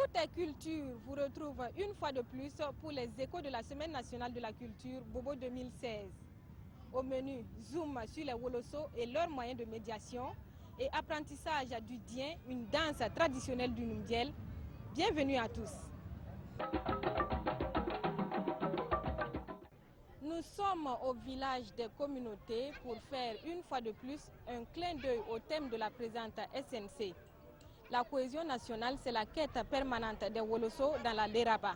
Toutes les cultures vous retrouvent une fois de plus pour les échos de la Semaine nationale de la culture Bobo 2016. Au menu, zoom sur les Woloso et leurs moyens de médiation et apprentissage du Dien, une danse traditionnelle du Nundiel. Bienvenue à tous. Nous sommes au village des communautés pour faire une fois de plus un clin d'œil au thème de la présente SNC. La cohésion nationale, c'est la quête permanente des Woloso dans la Leraba.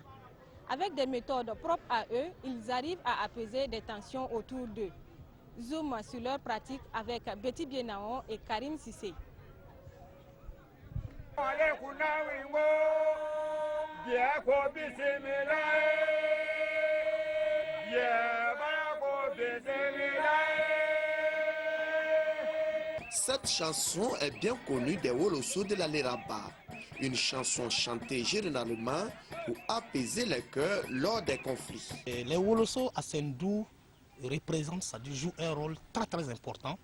Avec des méthodes propres à eux, ils arrivent à apaiser des tensions autour d'eux. Zoom sur leur pratique avec Betty Bienaon et Karim Sissé. Cette chanson est bien connue des Woloso de la Leraba. Une chanson chantée généralement pour apaiser les cœurs lors des conflits. Les Woloso à Sendou représentent, ça joue un rôle très important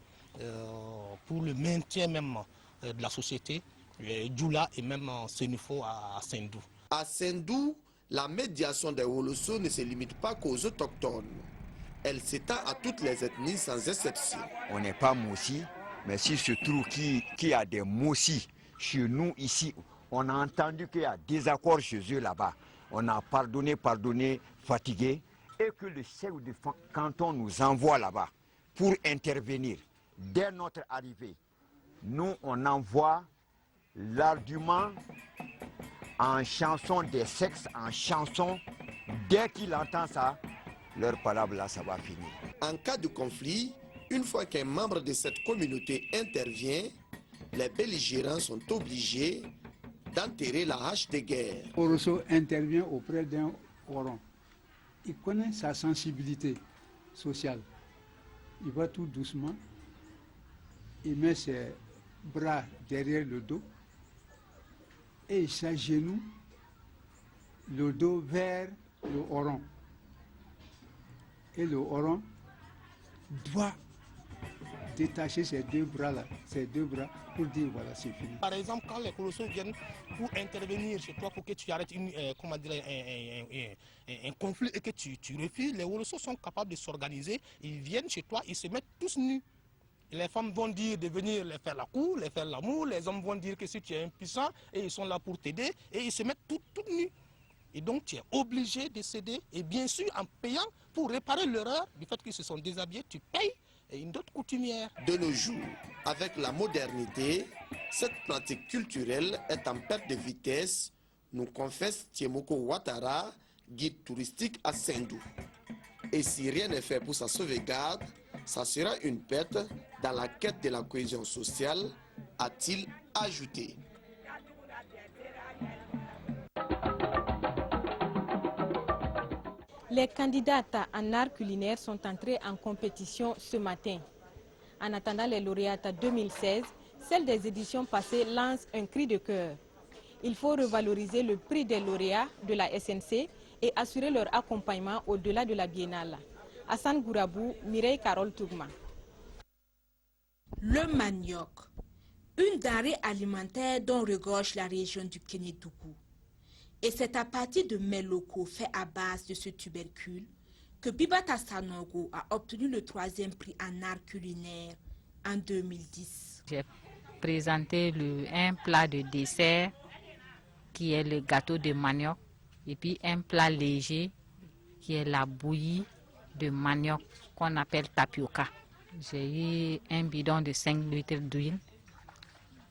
pour le maintien même de la société, Djoula et même Senufo à Sendou. À Sendou, la médiation des Woloso ne se limite pas qu'aux autochtones. Elle s'étend à toutes les ethnies sans exception. On n'est pas Moussi, mais s'il se trouve qu'il y a des Moussi chez nous ici, on a entendu qu'il y a des accords chez eux là-bas. On a pardonné, fatigué, et que le chef de canton nous envoie là-bas pour intervenir. Dès notre arrivée, nous on envoie l'argument en chanson des sexes, en chanson. Dès qu'il entend ça, leur parole là, ça va finir. En cas de conflit, une fois qu'un membre de cette communauté intervient, les belligérants sont obligés d'enterrer la hache de guerre. Woloso intervient auprès d'un Oron. Il connaît sa sensibilité sociale. Il va tout doucement, il met ses bras derrière le dos et il s'agenouille le dos vers le Oron. Et le Oron doit détacher ces deux bras pour dire voilà, c'est fini. Par exemple, quand les Woloso viennent pour intervenir chez toi pour que tu arrêtes un conflit et que tu refuses, les Woloso sont capables de s'organiser, ils viennent chez toi, ils se mettent tous nus. Les femmes vont dire de venir les faire la cour, les faire l'amour, les hommes vont dire que si tu es impuissant et ils sont là pour t'aider et ils se mettent tout nus. Et donc tu es obligé de céder et bien sûr en payant pour réparer l'erreur du fait qu'ils se sont déshabillés, tu payes une dot coutumière. De nos jours, avec la modernité, cette pratique culturelle est en perte de vitesse, nous confesse Tiemoko Ouattara, guide touristique à Sendou. Et si rien n'est fait pour sa sauvegarde, ça sera une perte dans la quête de la cohésion sociale, a-t-il ajouté. Les candidates en art culinaire sont entrées en compétition ce matin. En attendant les lauréates 2016, celle des éditions passées lance un cri de cœur. Il faut revaloriser le prix des lauréats de la SNC et assurer leur accompagnement au-delà de la biennale. Hassan Gourabou, Mireille Carole Tougma. Le manioc, une denrée alimentaire dont regorge la région du Kénédougou. Et c'est à partir de mets locaux faits à base de ce tubercule que Bibata Sanogo a obtenu le 3e prix en art culinaire en 2010. J'ai présenté un plat de dessert qui est le gâteau de manioc et puis un plat léger qui est la bouillie de manioc qu'on appelle tapioca. J'ai eu un bidon de 5 litres d'huile,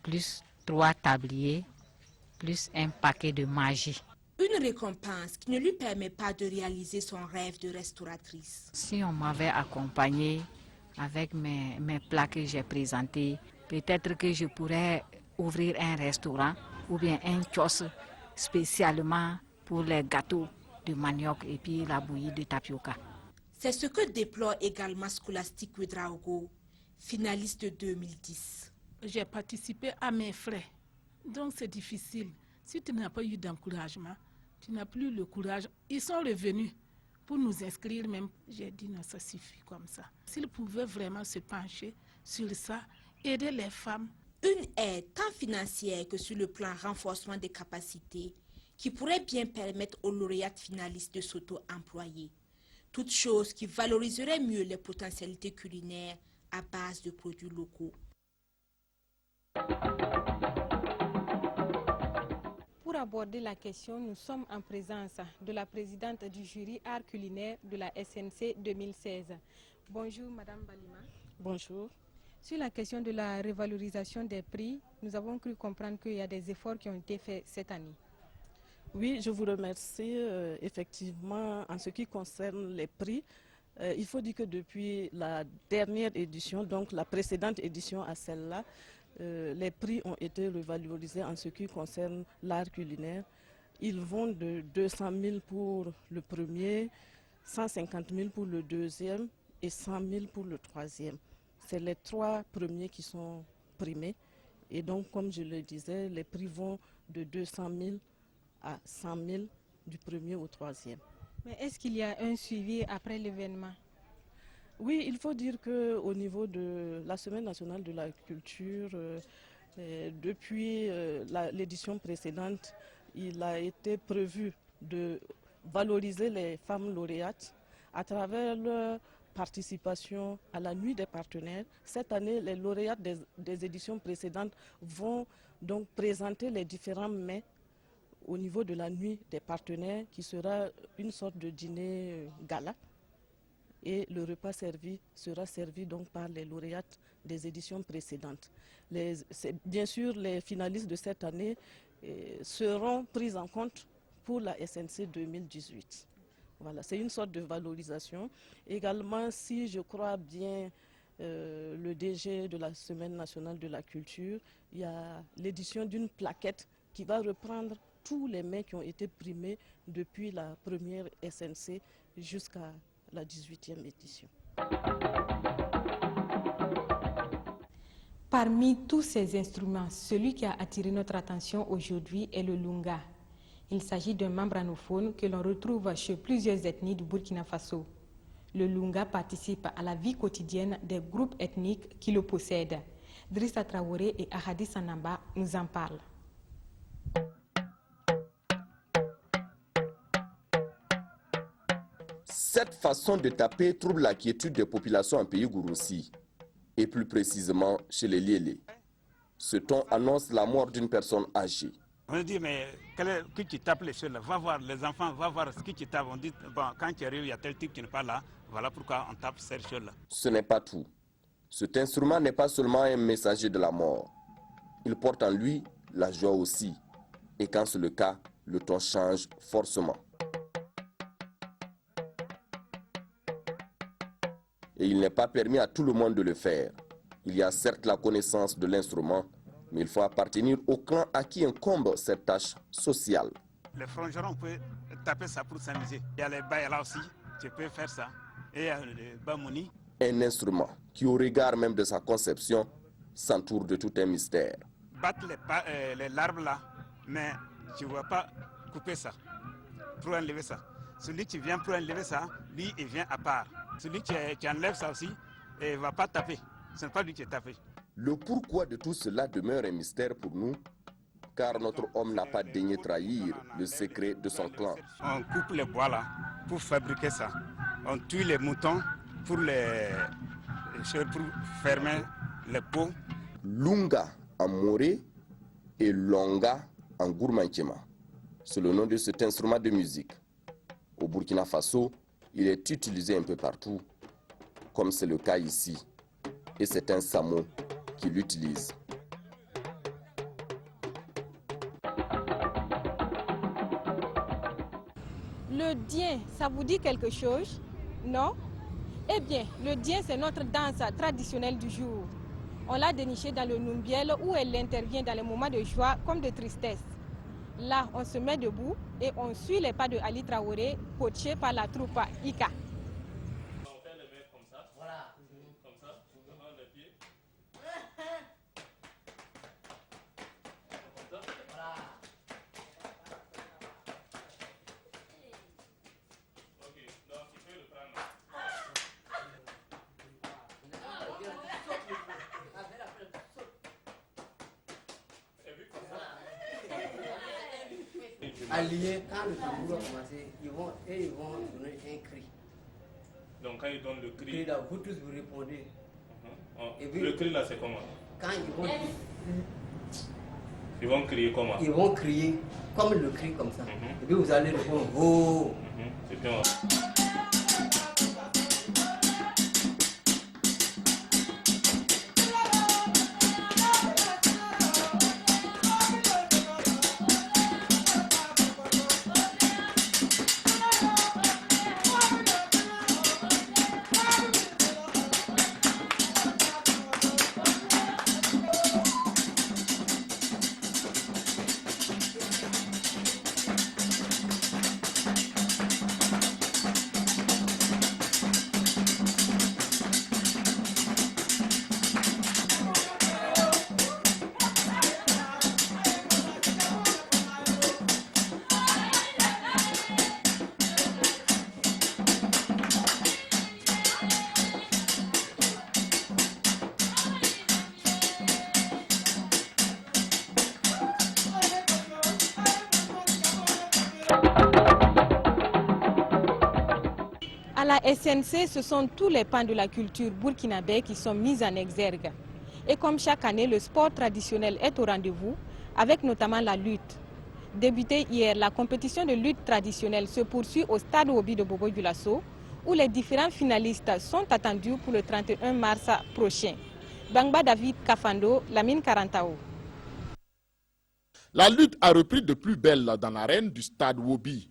plus 3 tabliers, plus un paquet de magie. Une récompense qui ne lui permet pas de réaliser son rêve de restauratrice. Si on m'avait accompagnée avec mes plats que j'ai présentés, peut-être que je pourrais ouvrir un restaurant ou bien un kiosque spécialement pour les gâteaux de manioc et puis la bouillie de tapioca. C'est ce que déplore également Scholastique Ouedraogo, finaliste de 2010. J'ai participé à mes frais, donc c'est difficile. Si tu n'as pas eu d'encouragement, tu n'as plus le courage. Ils sont revenus pour nous inscrire même. J'ai dit non, ça suffit comme ça. S'ils pouvaient vraiment se pencher sur ça, aider les femmes. Une aide tant financière que sur le plan renforcement des capacités qui pourrait bien permettre aux lauréates finalistes de s'auto-employer. Toute chose qui valoriserait mieux les potentialités culinaires à base de produits locaux. Pour aborder la question, nous sommes en présence de la présidente du jury art culinaire de la SNC 2016. Bonjour Madame Balima. Bonjour. Sur la question de la revalorisation des prix, nous avons cru comprendre qu'il y a des efforts qui ont été faits cette année. Oui, je vous remercie. Effectivement, en ce qui concerne les prix, il faut dire que depuis la dernière édition, donc la précédente édition à celle-là, les prix ont été revalorisés en ce qui concerne l'art culinaire. Ils vont de 200 000 pour le premier, 150 000 pour le deuxième et 100 000 pour le troisième. C'est les trois premiers qui sont primés. Et donc, comme je le disais, les prix vont de 200 000 à 100 000 du premier au troisième. Mais est-ce qu'il y a un suivi après l'événement? Oui, il faut dire qu'au niveau de la Semaine nationale de la culture, depuis l'édition précédente, il a été prévu de valoriser les femmes lauréates à travers leur participation à la nuit des partenaires. Cette année, les lauréates des éditions précédentes vont donc présenter les différents mets au niveau de la nuit des partenaires, qui sera une sorte de dîner gala. Et le repas servi sera servi donc par les lauréates des éditions précédentes. Bien sûr, les finalistes de cette année seront pris en compte pour la SNC 2018. Voilà, c'est une sorte de valorisation. Également, si je crois bien le DG de la Semaine nationale de la culture, il y a l'édition d'une plaquette qui va reprendre tous les mets qui ont été primés depuis la première SNC jusqu'à la 18e édition. Parmi tous ces instruments, celui qui a attiré notre attention aujourd'hui est le lunga. Il s'agit d'un membranophone que l'on retrouve chez plusieurs ethnies du Burkina Faso. Le lunga participe à la vie quotidienne des groupes ethniques qui le possèdent. Drissa Traoré et Ahadi Sanamba nous en parlent. Cette façon de taper trouble la quiétude des populations en pays Gouroussi, et plus précisément chez les Liélé. Ce ton annonce la mort d'une personne âgée. On dit, mais qui tu tapes les choses là? Va voir les enfants, va voir ce qui tu tapes. On dit, bon, quand tu arrives, il y a tel type qui n'est pas là. Voilà pourquoi on tape ces choses-là. Ce n'est pas tout. Cet instrument n'est pas seulement un messager de la mort. Il porte en lui la joie aussi. Et quand c'est le cas, le ton change forcément. Et il n'est pas permis à tout le monde de le faire. Il y a certes la connaissance de l'instrument, mais il faut appartenir au clan à qui incombe cette tâche sociale. Les frangerons peuvent taper ça pour s'amuser. Il y a les baïlas aussi, tu peux faire ça. Et il y a le bamouni. Un instrument qui, au regard même de sa conception, s'entoure de tout un mystère. Battre les larves là, mais tu ne vas pas couper ça pour enlever ça. Celui qui vient pour enlever ça, lui, il vient à part. Celui qui enlève ça aussi, il ne va pas taper. Ce n'est pas lui qui est tapé. Le pourquoi de tout cela demeure un mystère pour nous, car notre homme n'a pas daigné trahir le secret de son clan. On coupe les bois là pour fabriquer ça. On tue les moutons pour fermer les pots. Lunga en moré et longa en gourmanchema. C'est le nom de cet instrument de musique. Au Burkina Faso, il est utilisé un peu partout, comme c'est le cas ici. Et c'est un samo qui l'utilise. Le dien, ça vous dit quelque chose? Non? Eh bien, le dien, c'est notre danse traditionnelle du jour. On l'a dénichée dans le Numbiel où elle intervient dans les moments de joie comme de tristesse. Là, on se met debout et on suit les pas de Ali Traoré, coaché par la troupe Ika. On fait les mains comme ça. Voilà. Comme ça, devant les pieds. Comme ça. Voilà. Ok, donc tu peux le prendre. alliés, quand le tambour va commencer, ils vont donner un cri. Donc quand ils donnent le cri, Et là, vous tous vous répondez. Et puis, le cri là c'est comment? Quand ils vont crier comment? Ils vont crier comme le cri comme ça. Et puis vous allez répondre oh. C'est bien. À la SNC, ce sont tous les pans de la culture burkinabé qui sont mis en exergue. Et comme chaque année, le sport traditionnel est au rendez-vous, avec notamment la lutte. Débutée hier, la compétition de lutte traditionnelle se poursuit au stade Obi de Bobo-Dioulasso, où les différents finalistes sont attendus pour le 31 mars prochain. Bangba David Kafando, Lamine Karantao. La lutte a repris de plus belle dans l'arène du stade Wobi.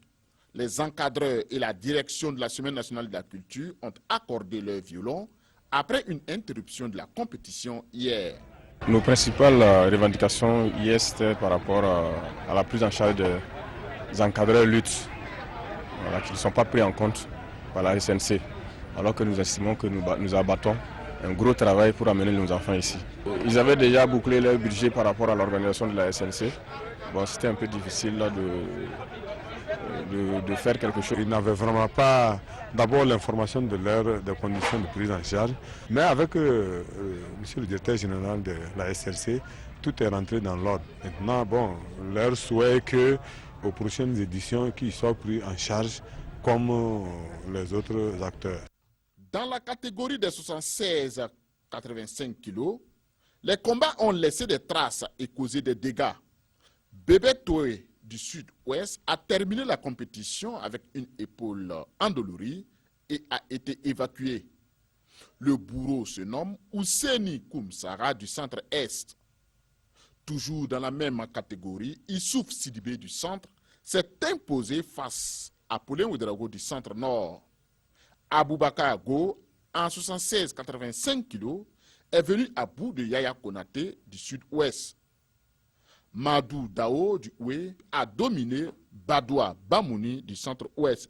Les encadreurs et la direction de la Semaine nationale de la culture ont accordé leur violon après une interruption de la compétition hier. Nos principales revendications hier, c'était par rapport à la prise en charge des encadreurs lutte, qui ne sont pas pris en compte par la SNC, alors que nous estimons que nous abattons un gros travail pour amener nos enfants ici. Ils avaient déjà bouclé leur budget par rapport à l'organisation de la SNC. Bon, c'était un peu difficile là, de faire quelque chose. Ils n'avaient vraiment pas d'abord l'information des conditions de prise en charge, mais avec monsieur le directeur général de la SRC, tout est rentré dans l'ordre. Maintenant, bon, leur souhait est qu'aux prochaines éditions, qu'ils soient pris en charge comme les autres acteurs. Dans la catégorie des 76 à 85 kg, les combats ont laissé des traces et causé des dégâts. Bébé Toé du sud-ouest a terminé la compétition avec une épaule endolorie et a été évacué. Le bourreau se nomme Ousseni Koumsara du centre-est. Toujours dans la même catégorie, Issouf Sidibé du centre s'est imposé face à Paulin Ouedraogo du centre-nord. Aboubakar Go, en 76-85 kg, est venu à bout de Yaya Konaté du sud-ouest. Madou Dao du Oué a dominé Badoua Bamouni du centre-ouest.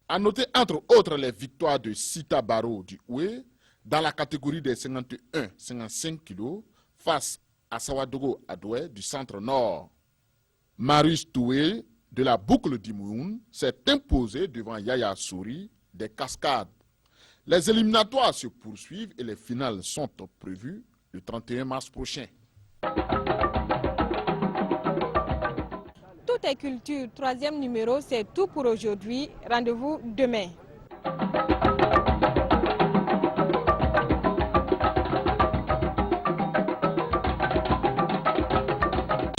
A noter entre autres les victoires de Sita Baro du Oué dans la catégorie des 51-55 kg face à Sawadogo Adoué du centre-nord. Marius Toué de la boucle d'Imoun s'est imposé devant Yaya Souri des Cascades. Les éliminatoires se poursuivent et les finales sont prévues le 31 mars prochain. Tout est culture, 3e numéro, c'est tout pour aujourd'hui. Rendez-vous demain.